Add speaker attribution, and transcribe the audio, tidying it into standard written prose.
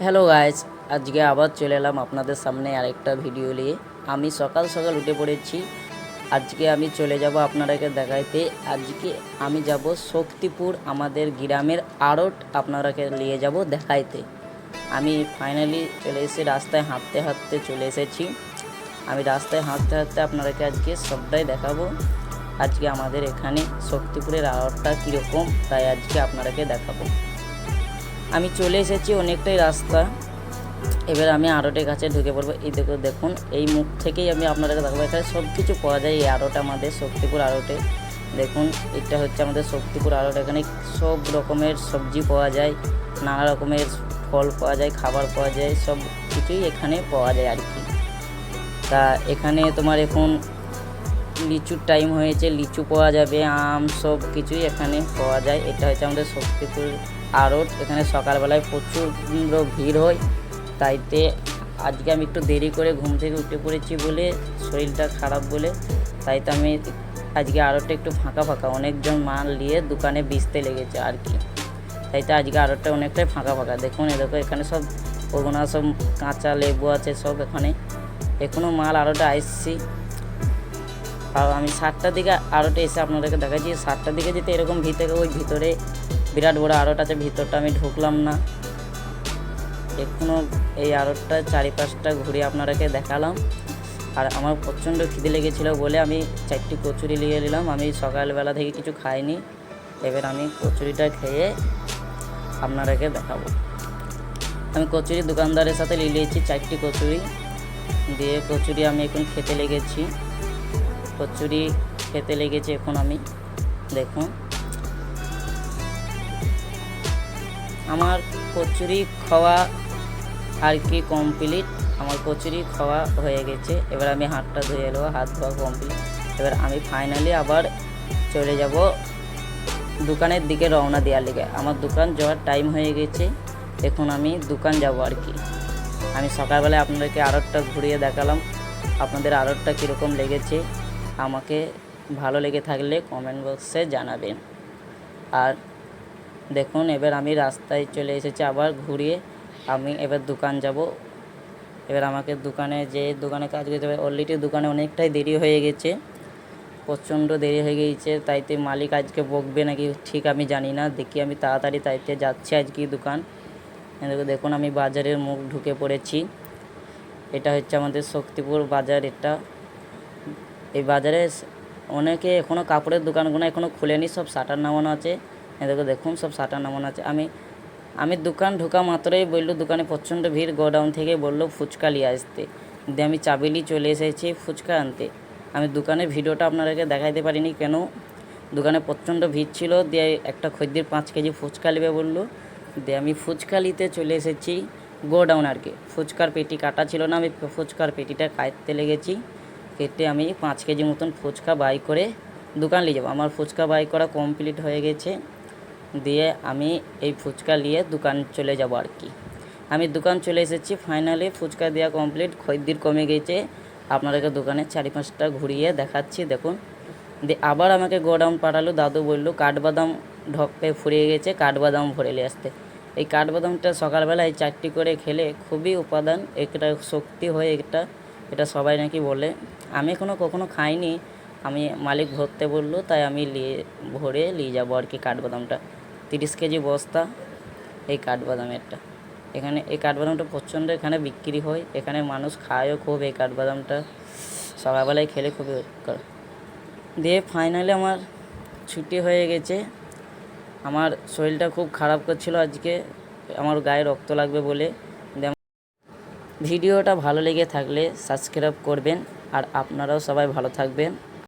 Speaker 1: Hello guys, আজকে আবার চলে এলাম আপনাদের সামনে আরেকটা ভিডিও নিয়ে। আমি সকাল সকাল উঠে পড়েছি। আজকে আমি চলে যাব আপনাদেরকে দেখাইতে। আজকে আমি যাব শক্তিপুর, আমাদের গ্রামের আড়ট আপনাদেরকে নিয়ে যাব দেখাইতে। আমি ফাইনালি চলে এসে রাস্তায় হাঁটতে হাঁটতে চলে এসেছি। আমি রাস্তায় হাঁটতে হাঁটতে আপনাদেরকে আজকে সবটাই দেখাবো। আজকে আমাদের এখানে শক্তিপুরের আড়টটা কীরকম, তাই আজকে আপনাদেরকে দেখাবো। আমি চলে এসেছি অনেকটাই রাস্তা। এবার আমি আড়টের কাছে ঢুকে পড়বো। এই দেখুন, এই মুখ থেকেই আমি আপনাদেরকে দেখাবো। এখানে সব কিছু পাওয়া যায় এই আড়ট, আমাদের শক্তিপুর আড়টে। দেখুন, এটা হচ্ছে আমাদের শক্তিপুর আড়ট। এখানে সব রকমের সবজি পাওয়া যায়, নানা রকমের ফল পাওয়া যায়, খাবার পাওয়া যায়, সব কিছুই এখানে পাওয়া যায় আর কি। তা এখানে তোমার এখন লিচুর টাইম হয়েছে, লিচু পাওয়া যাবে, আম, সব কিছুই এখানে পাওয়া যায়। এটা হচ্ছে আমাদের শক্তিপুর আড়ট। এখানে সকালবেলায় প্রচুর ভিড় হয়, তাইতে আজকে আমি একটু দেরি করে ঘুম থেকে উঠে পড়েছি বলে, শরীরটা খারাপ বলে, তাইতে আমি আজকে আড়টটা একটু ফাঁকা ফাঁকা, অনেকজন মাল নিয়ে দোকানে বেচতে লেগেছে আর কি। তাইতে আজকে আড়টটা অনেকটাই ফাঁকা ফাঁকা। দেখুন, দেখো এখানে সব ওগুনা সব কাঁচা লেবু আছে সব এখানে। এখনও মাল আড়টে আসছি। আর আমি 7টার দিকে আড়টে এসে আপনাদেরকে দেখাচ্ছি। 7টার দিকে যেতে এরকম ভিতরে, ওই ভিতরে বিরাট বড় আড়ট আছে, ভিতরটা আমি ঢুকলাম না। এখনও এই আড়টটা চারিপাশটা ঘুরে আপনাদেরকে দেখালাম। আর আমার প্রচণ্ড খিদে লেগেছিলো বলে আমি 4টি কচুরি নিয়ে নিলাম। আমি সকালবেলা থেকে কিছু খাইনি। এবার আমি কচুরিটা খেয়ে আপনাদেরকে দেখাবো। আমি কচুরি দোকানদারের সাথে নিয়ে নিয়েছি 4টি কচুরি। দিয়ে কচুরি আমি এখন খেতে লেগেছি। কচুরি খেতে লেগেছি এখন আমি। দেখুন, আমার কচুরি খাওয়া আর কি কমপ্লিট। আমার কচুরি খাওয়া হয়ে গেছে। এবার আমি হাতটা ধুয়ে এলো, হাত ধোয়া কমপ্লিট। এবার আমি ফাইনালি আবার চলে যাব দোকানের দিকে, রওনা দেওয়ার লিগে। আমার দোকান যাওয়ার টাইম হয়ে গেছে, এখন আমি দোকান যাব আর কি। আমি সকালবেলায় আপনাদেরকে আড়টটা ঘুরিয়ে দেখালাম। আপনাদের আড়টটা কীরকম লেগেছে আমাকে ভালো লেগে থাকলে কমেন্ট বক্সে জানাবেন। আর দেখুন, এবার আমি রাস্তায় চলে এসেছি আবার ঘুরিয়ে। আমি এবার দোকান যাব। এবার আমাকে দোকানে কাজ করতে হবে। অলরেডি দোকানে অনেকটাই দেরি হয়ে গেছে, প্রচণ্ড দেরি হয়ে গিয়েছে। তাইতে মালিক আজকে বকবে নাকি ঠিক আমি জানি না। দেখি আমি তাড়াতাড়ি তাইতে যাচ্ছি আজকে দোকান। দেখুন, আমি বাজারের মুখ ঢুকে পড়েছি। এটা হচ্ছে আমাদের শক্তিপুর বাজার। এই বাজারে অনেকে এখনও কাপড়ের দোকানগুলো এখনও খুলেনি, সব শাটার নামানো আছে। দেখুন, সব শাটার নামানো আছে। আমি দোকান ঢোকা মাত্রই বললো, দোকানে প্রচণ্ড ভিড়। গোডাউন থেকে বললো ফুচকা নিয়ে আসতে। দিয়ে আমি চাবিলি চলে এসেছি ফুচকা আনতে। আমি দোকানের ভিডিওটা আপনাদেরকে দেখাইতে পারিনি, কেন দোকানে প্রচণ্ড ভিড় ছিল। দিয়ে একটা খদ্দের 5 কেজি ফুচকা নেবে বললো। দিয়ে আমি ফুচকা নিতে চলে এসেছি গোডাউন আর কি। ফুচকার পেটি কাটা ছিল না, আমি ফুচকার পেটিটা কাটতে লেগেছি। কেটে আমি 5 কেজি মতন ফুচকা বাই করে দোকান নিয়ে যাবো। আমার ফুচকা বাই করা কমপ্লিট হয়ে গেছে। দিয়ে আমি এই ফুচকা নিয়ে দোকান চলে যাব আর কি। আমি দোকান চলে এসেছি ফাইনালি, ফুচকা দেওয়া কমপ্লিট, খদ্দের কমে গেছে। আপনাদেরকে দোকানের চারিপাশটা ঘুরিয়ে দেখাচ্ছি। দেখুন, দিয়ে আবার আমাকে গোডাউন পাঠালো। দাদু বললো কাঠবাদাম ঢপে ফুরিয়ে গেছে, কাঠবাদাম ভরে নিয়ে আসতে। এই কাঠবাদামটা সকালবেলায় 4টি করে খেলে খুবই উপাদান, একটা শক্তি হয় এটা সবাই নাকি বলে। আমি কখনো খাইনি। আমি মালিক ভরতে বললো, তাই আমি ভরে নিয়ে যাবো আর কি কাঠবাদামটা। 30 কেজি বস্তা এই কাঠবাদামেরটা। এখানে এই কাঠবাদামটা প্রচণ্ড এখানে বিক্রি হয়, এখানে মানুষ খায়ও খুব এই কাঠবাদামটা। সকালবেলায় খেলে খুবই উপকার। দিয়ে ফাইনালি আমার ছুটি হয়ে গেছে। আমার শরীরটা খুব খারাপ করছিল আজকে, আমার গায়ে রক্ত লাগবে বলে। ভিডিওটা ভালো লেগে থাকলে সাবস্ক্রাইব করবেন। আর আপনারাও সবাই ভালো থাকবেন।